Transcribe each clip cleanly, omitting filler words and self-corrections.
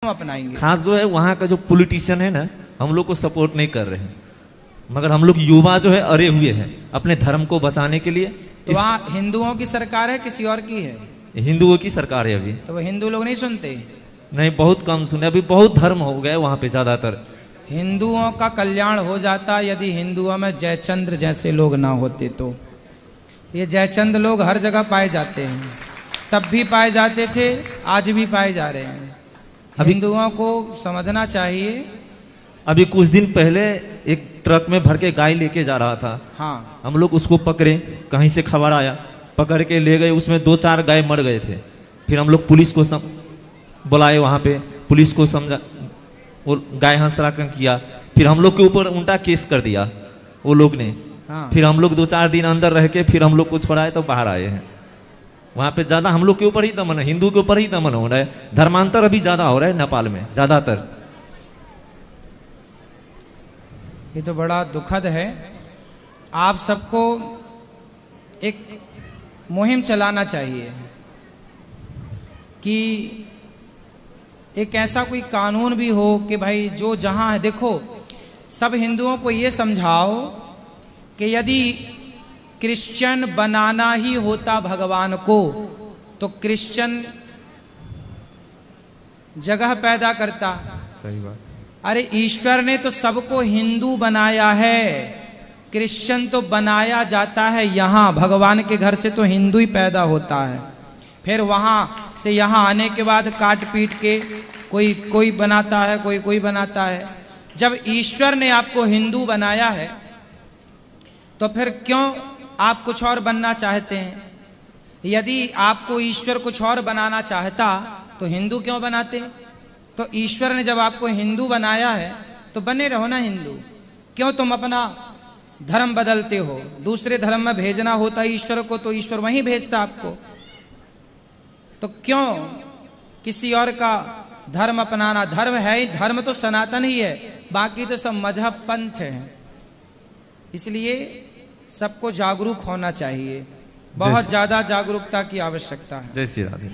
अपनाएंगे। खास जो है वहाँ का जो पॉलिटिशियन है ना, हम लोग को सपोर्ट नहीं कर रहे हैं, मगर हम लोग युवा जो है अरे हुए हैं अपने धर्म को बचाने के लिए। तो वहाँ हिंदुओं की सरकार है किसी और की है? हिंदुओं की सरकार है अभी। तो वो हिंदू लोग नहीं सुनते? नहीं, बहुत कम सुने, अभी बहुत धर्म हो गए वहाँ पे ज्यादातर। हिंदुओं का कल्याण हो जाता यदि हिंदुओं में जयचंद्र जैसे लोग ना होते। तो ये जयचंद्र लोग हर जगह पाए जाते हैं, तब भी पाए जाते थे, आज भी पाए जा रहे हैं। हिंदुओं को समझना चाहिए। अभी कुछ दिन पहले एक ट्रक में भर के गाय लेके जा रहा था। हाँ, हम लोग उसको पकड़े, कहीं से खबर आया, पकड़ के ले गए। उसमें 2-4 गाय मर गए थे। फिर हम लोग पुलिस को बुलाए, वहाँ पे पुलिस को समझा, वो गाय हस्तांतरण किया। फिर हम लोग के ऊपर उल्टा केस कर दिया वो लोग ने। हाँ। फिर हम लोग 2-4 दिन अंदर रह के फिर हम लोग को छोड़ाए तो बाहर आए हैं। वहाँ पे ज्यादा हम लोग के ऊपर ही दमन है, हिंदू के ऊपर ही दमन हो रहा है। धर्मांतर अभी ज्यादा हो रहा है नेपाल में ज्यादातर। ये तो बड़ा दुखद है। आप सबको एक मुहिम चलाना चाहिए कि एक ऐसा कोई कानून भी हो कि भाई जो जहां है, देखो सब हिंदुओं को ये समझाओ कि यदि क्रिश्चियन बनाना ही होता भगवान को तो क्रिश्चियन जगह पैदा करता। सही बात। अरे ईश्वर ने तो सबको हिंदू बनाया है, क्रिश्चियन तो बनाया जाता है यहाँ। भगवान के घर से तो हिंदू ही पैदा होता है, फिर वहाँ से यहाँ आने के बाद काट पीट के कोई बनाता है, कोई बनाता है। जब ईश्वर ने आपको हिंदू बनाया है तो फिर क्यों आप कुछ और बनना चाहते हैं? यदि आपको ईश्वर कुछ और बनाना चाहता तो हिंदू क्यों बनाते? तो ईश्वर ने जब आपको हिंदू बनाया है तो बने रहो ना हिंदू। क्यों तुम अपना धर्म बदलते हो? दूसरे धर्म में भेजना होता ईश्वर को तो ईश्वर वहीं भेजता आपको। तो क्यों किसी और का धर्म अपनाना? धर्म है ही, धर्म तो सनातन ही है, बाकी तो सब मजहब पंथ है। इसलिए सबको जागरूक होना चाहिए, बहुत ज्यादा जागरूकता की आवश्यकता है। जय श्री राधे।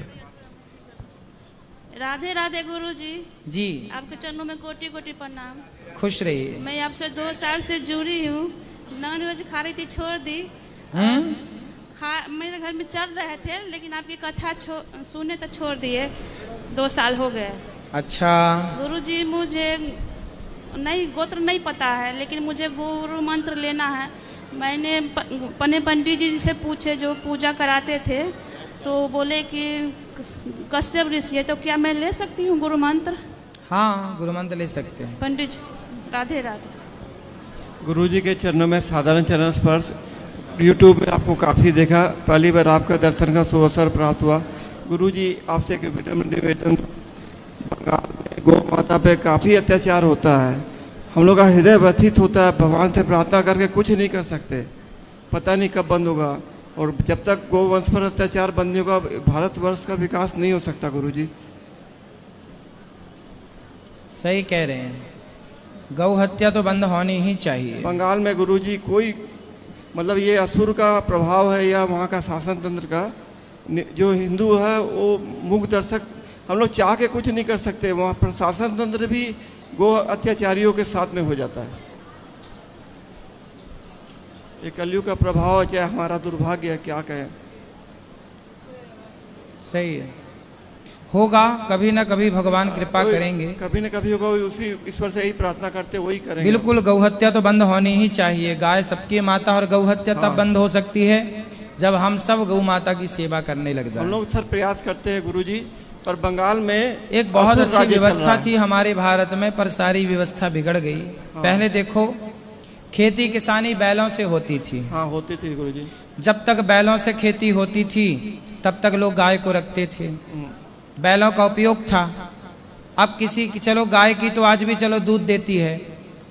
राधे राधे गुरु जी। जी, आपके चरणों में कोटि कोटि प्रणाम। खुश रहिए। मैं आपसे 2 साल से जुड़ी हूँ। नॉनवेज खा रही थी, छोड़ दी। मेरे घर में चल रहे थे, लेकिन आपकी कथा सुने तो छोड़ दिए। 2 साल हो गए। अच्छा गुरु जी, मुझे नहीं गोत्र नहीं पता है, लेकिन मुझे गुरु मंत्र लेना है। मैंने पने पंडित जी से पूछे जो पूजा कराते थे, तो बोले कि कश्यप ऋषि है, तो क्या मैं ले सकती हूँ गुरु मंत्र? हाँ, गुरु मंत्र ले सकते हैं। पंडित जी, राधे राधे। गुरु जी के चरणों में साधारण चरण स्पर्श। यूट्यूब में आपको काफ़ी देखा, पहली बार आपका दर्शन का सुअवसर प्राप्त हुआ। गुरु जी, आपसे एक निवेदन, बंगाल में गौ माता पे काफ़ी अत्याचार होता है। हम लोग का हृदय व्यथित होता है, भगवान से प्रार्थना करके कुछ नहीं कर सकते, पता नहीं कब बंद होगा। और जब तक गौवंश पर अत्याचार बंद नहीं होगा, भारतवर्ष का विकास नहीं हो सकता। गुरु जी सही कह रहे हैं, गौ हत्या तो बंद होनी ही चाहिए। बंगाल में गुरु जी कोई मतलब ये असुर का प्रभाव है या वहाँ का शासन तंत्र का, जो हिंदू है वो मूक दर्शक, हम लोग चाह के कुछ नहीं कर सकते। वहाँ प्रशासन तंत्र भी गो अत्याचारियों के साथ में हो जाता है। ये कलयुग का प्रभाव है, चाहे हमारा दुर्भाग्य है, क्या कहें। सही है, होगा कभी ना कभी, भगवान कृपा करेंगे। कभी न कभी होगा, उसी ईश्वर से यही प्रार्थना करते वही करेंगे। बिल्कुल, गौ हत्या तो बंद होनी ही चाहिए। गाय सबकी माता, और गौ हत्या तब बंद हो सकती है जब हम सब गौ माता की सेवा करने लग जाए। हम लोग सर प्रयास करते हैं गुरु जी, पर बंगाल में एक बहुत अच्छी व्यवस्था थी हमारे भारत में, पर सारी व्यवस्था बिगड़ गई। पहले देखो, खेती किसानी बैलों से होती थी। हाँ, होती थी गुरु जी। जब तक बैलों से खेती होती थी तब तक लोग गाय को रखते थे, बैलों का उपयोग था। अब किसी की, चलो गाय की तो आज भी चलो दूध देती है,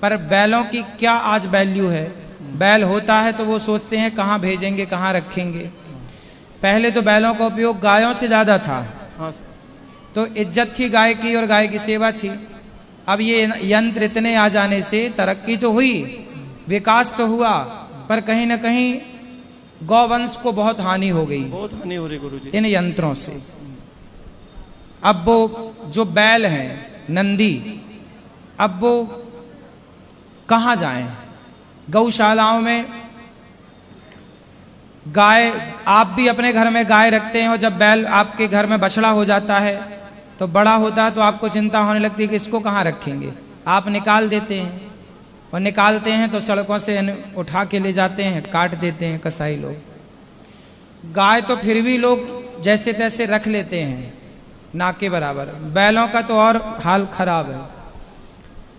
पर बैलों की क्या आज वैल्यू है? बैल होता है तो वो सोचते हैं कहाँ भेजेंगे, कहाँ रखेंगे। पहले तो बैलों का उपयोग गायों से ज्यादा था। हाँ, तो इज्जत थी गाय की और गाय की सेवा थी। अब ये यंत्र इतने आ जाने से तरक्की तो हुई, विकास तो हुआ, पर कहीं ना कहीं गौवंश को बहुत हानि हो गई, बहुत हानि हो रही गुरु जी इन यंत्रों से। अब वो जो बैल हैं नंदी, अब वो कहाँ जाएं? गौशालाओं में गाय, आप भी अपने घर में गाय रखते हैं और जब बैल आपके घर में बछड़ा हो जाता है तो बड़ा होता है तो आपको चिंता होने लगती है कि इसको कहाँ रखेंगे। आप निकाल देते हैं और निकालते हैं तो सड़कों से उठा के ले जाते हैं, काट देते हैं कसाई लोग। गाय तो फिर भी लोग जैसे तैसे रख लेते हैं ना के बराबर, बैलों का तो और हाल खराब है।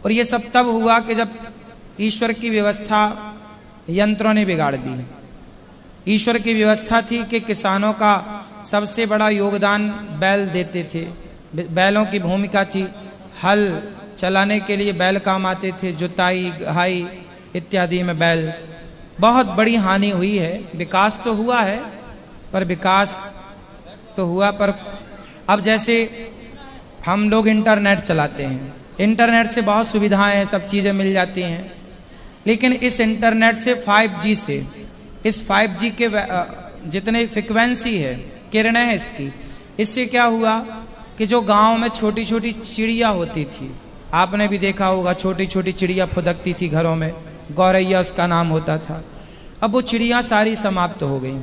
और ये सब तब हुआ कि जब ईश्वर की व्यवस्था यंत्रों ने बिगाड़ दी। ईश्वर की व्यवस्था थी कि किसानों का सबसे बड़ा योगदान बैल देते थे, बैलों की भूमिका थी। हल चलाने के लिए बैल काम आते थे, जुताई गहाई इत्यादि में बैल। बहुत बड़ी हानि हुई है। विकास तो हुआ है, पर विकास तो हुआ पर अब जैसे हम लोग इंटरनेट चलाते हैं, इंटरनेट से बहुत सुविधाएं हैं, सब चीज़ें मिल जाती हैं। लेकिन इस इंटरनेट से 5G से, इस 5G के जितने फ्रिक्वेंसी है, किरणें हैं इसकी, इससे क्या हुआ कि जो गांव में छोटी छोटी चिड़िया होती थी, आपने भी देखा होगा, छोटी छोटी चिड़िया फुदकती थी घरों में, गौरैया उसका नाम होता था। अब वो चिड़िया सारी समाप्त हो गई,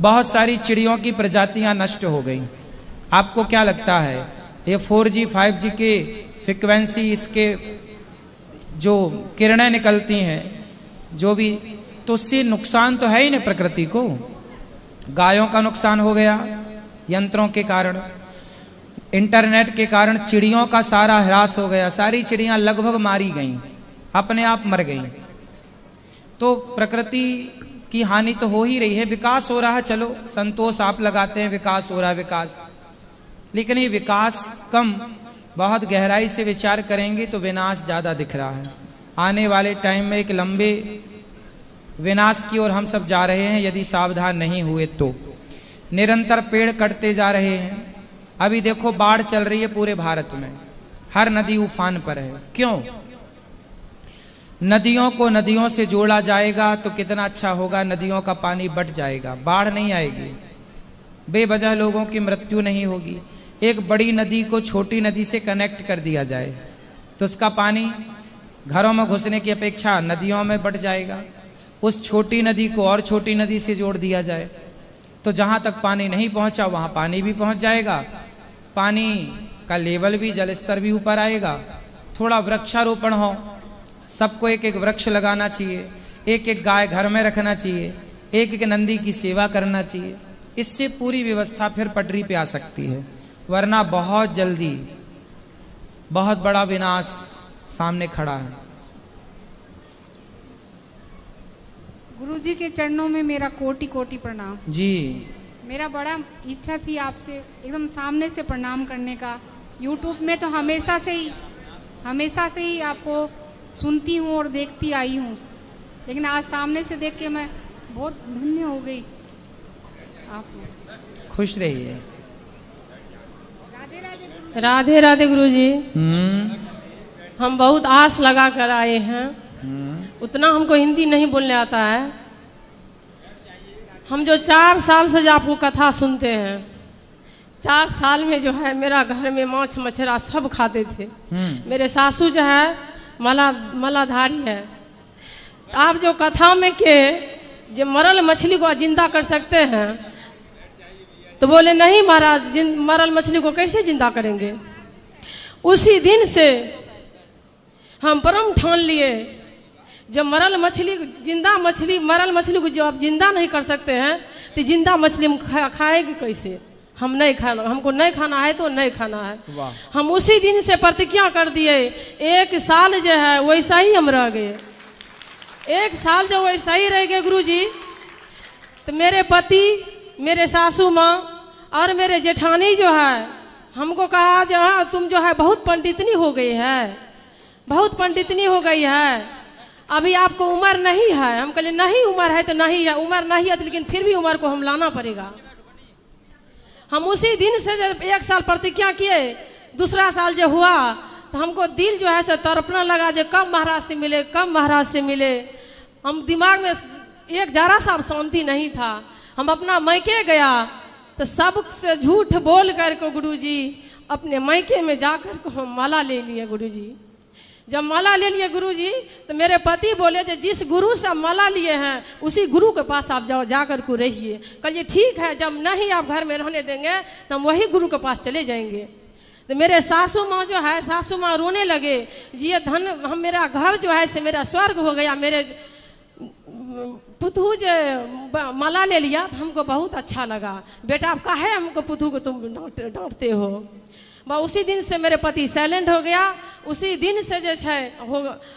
बहुत सारी चिड़ियों की प्रजातियां नष्ट हो गई। आपको क्या लगता है ये 4G 5G के फ्रिक्वेंसी, इसके जो किरणें निकलती हैं जो भी, तो उससे नुकसान तो है ही ना प्रकृति को। गायों का नुकसान हो गया यंत्रों के कारण, इंटरनेट के कारण चिड़ियों का सारा ह्रास हो गया, सारी चिड़ियां लगभग मारी गईं, अपने आप मर गईं। तो प्रकृति की हानि तो हो ही रही है। विकास हो रहा है, चलो संतोष आप लगाते हैं, विकास हो रहा है, विकास, लेकिन ये विकास कम, बहुत गहराई से विचार करेंगे तो विनाश ज्यादा दिख रहा है। आने वाले टाइम में एक लंबे विनाश की ओर हम सब जा रहे हैं यदि सावधान नहीं हुए तो। निरंतर पेड़ कटते जा रहे हैं। अभी देखो बाढ़ चल रही है पूरे भारत में, हर नदी उफान पर है। क्यों? नदियों को नदियों से जोड़ा जाएगा तो कितना अच्छा होगा, नदियों का पानी बट जाएगा, बाढ़ नहीं आएगी, बेवजह लोगों की मृत्यु नहीं होगी। एक बड़ी नदी को छोटी नदी से कनेक्ट कर दिया जाए तो उसका पानी घरों में घुसने की अपेक्षा नदियों में बढ़ जाएगा। उस छोटी नदी को और छोटी नदी से जोड़ दिया जाए तो जहाँ तक पानी नहीं पहुँचा वहाँ पानी भी पहुँच जाएगा, पानी का लेवल भी, जल स्तर भी ऊपर आएगा। थोड़ा वृक्षारोपण हो, सबको एक एक वृक्ष लगाना चाहिए, एक एक गाय घर में रखना चाहिए, एक एक नंदी की सेवा करना चाहिए। इससे पूरी व्यवस्था फिर पटरी पे आ सकती है, वरना बहुत जल्दी बहुत बड़ा विनाश सामने खड़ा है। गुरुजी के चरणों में मेरा कोटि कोटि प्रणाम जी। मेरा बड़ा इच्छा थी आपसे एकदम सामने से प्रणाम करने का। यूट्यूब में तो हमेशा से ही आपको सुनती हूँ और देखती आई हूँ, लेकिन आज सामने से देख के मैं बहुत धन्य हो गई। आप खुश रहिए। राधे राधे गुरुजी। हम बहुत आस लगा कर आए हैं, उतना हमको हिंदी नहीं बोलने आता है। हम जो 4 साल से जो आपको कथा सुनते हैं, 4 साल में जो है मेरा घर में माछ मछरा सब खाते थे। मेरे सासू जो है मलाधारी है। आप जो कथा में के जो मरल मछली को जिंदा कर सकते हैं, तो बोले नहीं महाराज, मरल मछली को कैसे जिंदा करेंगे। उसी दिन से हम परम ठान लिए, जब मरल मछली मरल मछली को जब आप जिंदा नहीं कर सकते हैं तो जिंदा मछली हम खाएगी कैसे। हम नहीं खाना, हमको नहीं खाना है तो नहीं खाना है। हम उसी दिन से प्रतिज्ञा कर दिए। 1 साल जो है वैसा ही हम रह गए। 1 साल जो वैसा ही रह गए गुरुजी, तो मेरे पति, मेरे सासू माँ और मेरे जेठानी जो है हमको कहा जो है तुम जो है बहुत पंडितनी हो गई है, बहुत पंडितनी हो गई है, अभी आपको उम्र नहीं है। हम कहले नहीं उम्र है तो नहीं है, उम्र नहीं है तो लेकिन फिर भी उम्र को हम लाना पड़ेगा। हम उसी दिन से जब 1 साल प्रतिज्ञा किए, दूसरा साल जो हुआ तो हमको दिल जो है से तड़पने लगा जो कब महाराज से मिले, कब महाराज से मिले। हम दिमाग में एक जरा सा शांति नहीं था। हम अपना मैके गया तो सबसे झूठ बोल करके गुरुजी अपने मायके में जाकर को हम माला ले लिए गुरुजी। जब माला ले लिए गुरुजी तो मेरे पति बोले जो जिस गुरु से माला लिए हैं उसी गुरु के पास आप जाओ, जाकर को रहिए। कहिए ठीक है, जब नहीं आप घर में रहने देंगे तो हम वही गुरु के पास चले जाएंगे। तो मेरे सासू माँ जो है, सासू माँ रोने लगे जी ये धन हम मेरा घर जो है से मेरा स्वर्ग हो गया, मेरे पुतहू जो माला ले लिया तो हमको बहुत अच्छा लगा। बेटा आप काहे हमको पुतहू को तुम डांटते हो। उसी दिन से मेरे पति साइलेंट हो गया। उसी दिन से जो है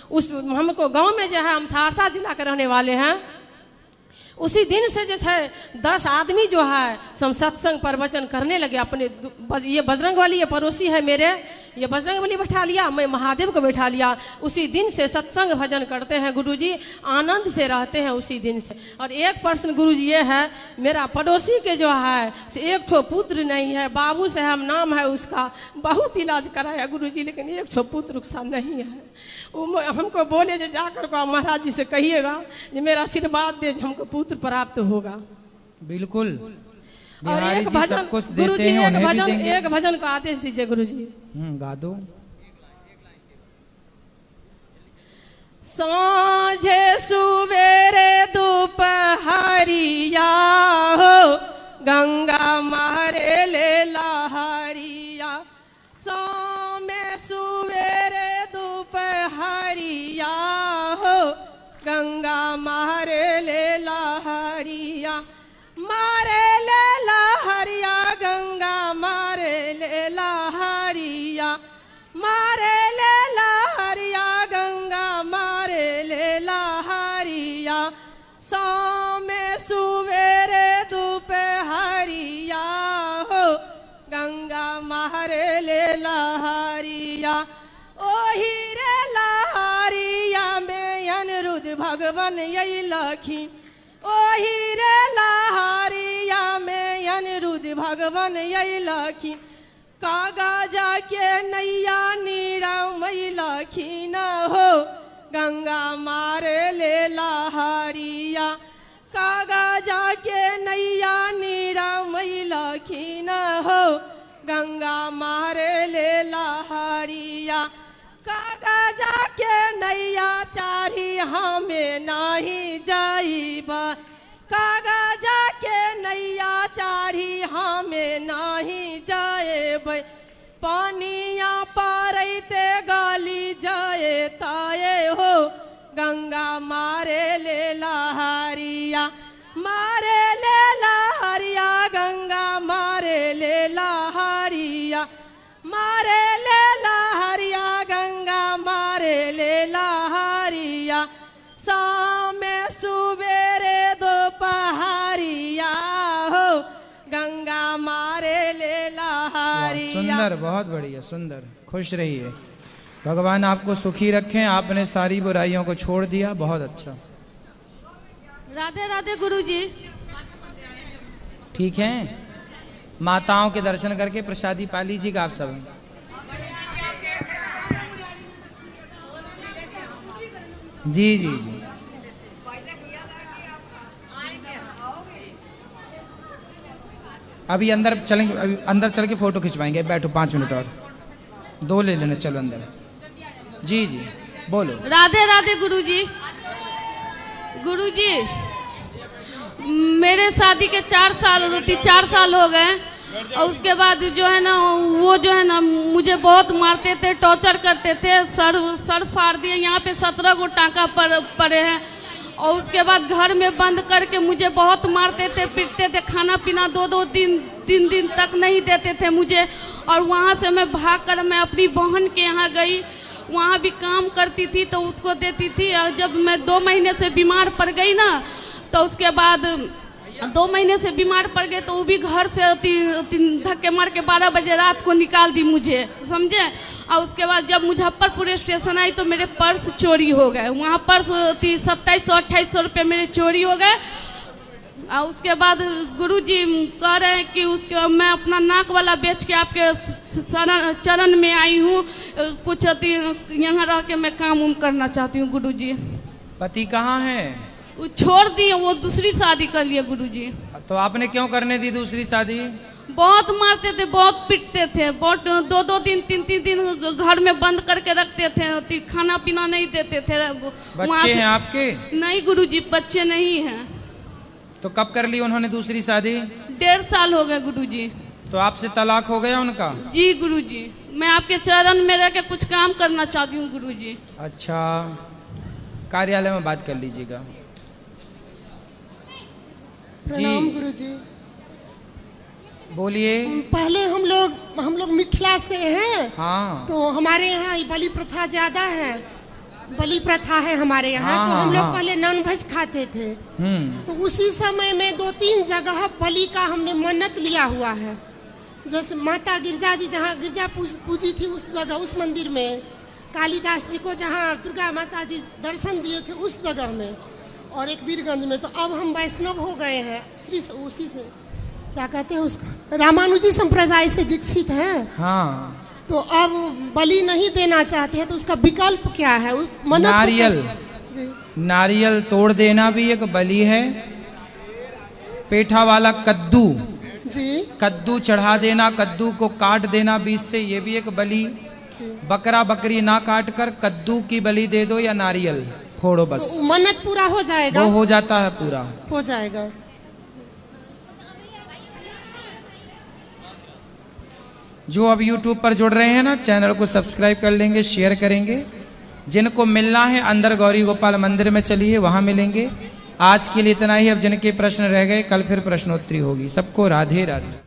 उस हमको गांव में जो है, हम सहरसा जिला के रहने वाले हैं, उसी दिन से जो है 10 आदमी जो है हम सत्संग प्रवचन करने लगे। अपने ये बजरंग वाली ये पड़ोसी है मेरे, ये बजरंग वाली बैठा लिया, मैं महादेव को बैठा लिया। उसी दिन से सत्संग भजन करते हैं गुरुजी, आनंद से रहते हैं उसी दिन से। और एक प्रश्न गुरुजी ये है, मेरा पड़ोसी के जो है एक ठो पुत्र नहीं है, बाबू साहब नाम है उसका, बहुत इलाज कराया गुरुजी, लेकिन एक ठो पुत्र उसका नहीं है। वो हमको बोले जो जाकर को महाराज जी से कहिएगा जो मेरा आशीर्वाद दे, हमको पुत्र प्राप्त होगा। बिल्कुल। और एक भजन गुरुजी, एक भजन को आदेश दीजिए गुरुजी। गा दो। सांझे सुवेरे दोपहरिया हो, गंगा मारे ले लहरिया। सामे सुवेरे दोपहरिया हो, गंगा मारे ले लहरिया। मारे ले लहरिया गंगा मारे ले लहरिया। मारे ले लहरिया गंगा मारे ले लहरिया। सामे सुवेरे दोपहरिया हो, गंगा मारे ले लहरिया। ओही रे लहरिया में अनिरुद्ध भगवान यही लखी। ओही रे लहरिया में अनिरुद्ध भगवान यही लखी। कागा जाके नैया नीरा मई लखी न हो, गंगा मारे ले लहरिया। कागा जाके नैया नीरा मई लखी न हो, गंगा मारे ले लहरिया। कागा जाके नैया चारी हमें नहीं जाइबा। कागा जाके नैया चारी हमें नहीं जाएब। पानिया पारते गाली जाए ताए हो, गंगा मारे ले लहरिया। मारे ले लहरिया गंगा मारे ले लहरिया। मारे ले लहरिया गंगा मारे ले लहरिया। सामे सुवेरे दोपहरिया हो, गंगा मारे ले लहरिया। सुंदर, बहुत बढ़िया, सुंदर। खुश रहिए, भगवान आपको सुखी रखें। आपने सारी बुराइयों को छोड़ दिया, बहुत अच्छा। राधे राधे गुरुजी। ठीक है, माताओं के दर्शन करके प्रसादी पा लीजिएगा आप सब। जी जी जी। अभी अंदर चलेंगे, अभी अंदर चल के फोटो खिंचवाएंगे। बैठो 5 मिनट और, 2 ले लेना। चलो अंदर। जी जी बोलो। राधे राधे गुरुजी। गुरुजी मेरे शादी के 4 साल हो गए। और उसके बाद जो है ना वो जो है ना मुझे बहुत मारते थे, टॉर्चर करते थे, सर फाड़ दिए। यहाँ पे 17 गो टाँका पड़े हैं। और उसके बाद घर में बंद करके मुझे बहुत मारते थे, पीटते थे। खाना पीना 2-2 तीन दिन तक नहीं देते थे मुझे। और वहाँ से मैं भागकर मैं अपनी बहन के यहाँ गई, वहाँ भी काम करती थी तो उसको देती थी। और जब मैं 2 महीने से बीमार पड़ गई ना, तो उसके बाद 2 महीने से बीमार पड़ गए तो वो भी घर से धक्के मार के 12 बजे रात को निकाल दी मुझे, समझे। और उसके बाद जब मुजफ्फरपुर स्टेशन आई तो मेरे पर्स चोरी हो गए। वहाँ पर्स 2700-2800 रुपये मेरे चोरी हो गए। और उसके बाद गुरुजी कह रहे हैं कि उसके मैं अपना नाक वाला बेच के आपके चरण में आई हूँ, कुछ यहाँ रह के मैं काम उम करना चाहती हूँ गुरुजी। पति कहाँ है? वो छोड़ दिए, वो दूसरी शादी कर लिए गुरुजी। तो आपने क्यों करने दी दूसरी शादी? बहुत मारते थे, बहुत पीटते थे, बहुत 2-2 दिन 3-3 दिन घर में बंद करके रखते थे, खाना पीना नहीं देते थे। बच्चे हैं आपके? नहीं गुरुजी, बच्चे नहीं हैं। तो कब कर ली उन्होंने दूसरी शादी? 1.5 साल हो गए गुरुजी। तो आपसे तलाक हो गया उनका? जी गुरुजी, मैं आपके चरण में रह के कुछ काम करना चाहती हूँ गुरुजी। अच्छा, कार्यालय में बात कर लीजिएगा। प्रणाम गुरुजी। बोलिए। पहले हम लोग मिथिला से हैं। हाँ। तो हमारे यहाँ बलि प्रथा ज्यादा है, बलि प्रथा है हमारे यहाँ। हाँ, तो हम हाँ। लोग पहले नॉन वेज खाते थे। तो उसी समय में 2-3 जगह बलि का हमने मन्नत लिया हुआ है। जैसे माता गिरजा जी जहाँ गिरजा पूजी थी उस जगह, उस मंदिर में, कालिदास जी को जहाँ दुर्गा माता जी दर्शन दिए थे उस जगह में, और एक वीरगंज में। तो अब हम वैष्णव हो गए हैं, श्री उसी से क्या कहते हैं उसको, रामानुजी संप्रदाय से दीक्षित हैं। हाँ। तो अब बलि नहीं देना चाहते हैं, तो उसका विकल्प क्या है? नारियल, नारियल तोड़ देना भी एक बलि है। पेठा वाला कद्दू जी, कद्दू चढ़ा देना, कद्दू को काट देना बीच से, ये भी एक बलि। बकरा बकरी ना काट कर कद्दू की बलि दे दो या नारियल फोड़ो, बस तो मन्नत पूरा हो जाएगा। वो हो जाता है, पूरा हो जाएगा। जो अब YouTube पर जुड़ रहे हैं ना, चैनल को सब्सक्राइब कर लेंगे, शेयर करेंगे। जिनको मिलना है अंदर गौरी गोपाल मंदिर में चलिए, वहां मिलेंगे। आज के लिए इतना ही। अब जिनके प्रश्न रह गए कल फिर प्रश्नोत्तरी होगी। सबको राधे राधे।